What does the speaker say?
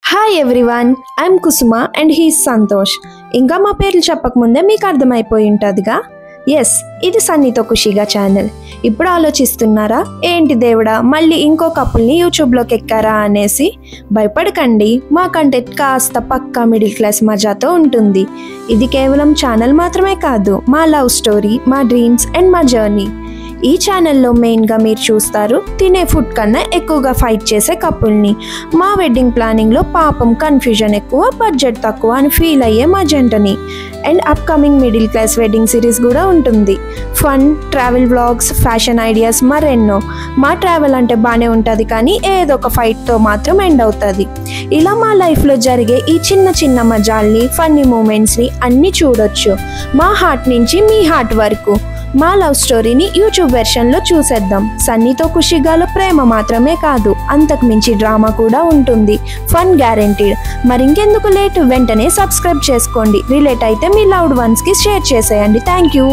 Hi everyone, I'm Kusuma and he's Santosh. ఇంకా మా పేర్లు చెప్పకముందే మీకు అర్థమైపోయి ఉంటుందిగా. ఎస్, ఇది సన్నీతో ఖుషిగా ఛానల్. ఇప్పుడు ఆలోచిస్తున్నారా, ఏంటి దేవుడా మళ్ళీ ఇంకో కపుల్ని యూట్యూబ్లోకి ఎక్కారా అనేసి? భయపడకండి, మా కంటెంట్ కాస్త పక్కా మిడిల్ క్లాస్ మజాతో ఉంటుంది. ఇది కేవలం ఛానల్ మాత్రమే కాదు, మా లవ్ స్టోరీ, మా డ్రీమ్స్ అండ్ మా జర్నీ. ఈ ఛానల్లో మెయిన్గా మీరు చూస్తారు తినే ఫుడ్ కన్నా ఎక్కువగా ఫైట్ చేసే కపుల్ని, మా వెడ్డింగ్ ప్లానింగ్లో పాపం కన్ఫ్యూజన్ ఎక్కువ, బడ్జెట్ తక్కువ అని ఫీల్ అయ్యే మా జంటని. And upcoming middle class wedding series కూడా ఉంటుంది. Fun, travel vlogs, fashion ideas, మరెన్నో. మా ట్రావెల్ అంటే బాగానే ఉంటుంది, కానీ ఏదో ఒక ఫైట్తో మాత్రం ఎండ్ అవుతుంది. ఇలా మా లైఫ్లో జరిగే ఈ చిన్న చిన్న మజాల్ని, ఫన్నీ మూమెంట్స్ని అన్నీ చూడొచ్చు. మా హార్ట్ నుంచి మీ హార్ట్ వరకు మా లవ్ స్టోరీని యూట్యూబ్ వెర్షన్లో చూసేద్దాం. సన్నీతో ఖుషిగాలో ప్రేమ మాత్రమే కాదు, అంతకు మించి డ్రామా కూడా ఉంటుంది. Fun guaranteed. మరింకెందుకు లేట్, వెంటనే సబ్స్క్రైబ్ చేసుకోండి. రిలేట్ అయితే మీ లవ్డ్ వన్స్కి షేర్ చేసేయండి. Thank you.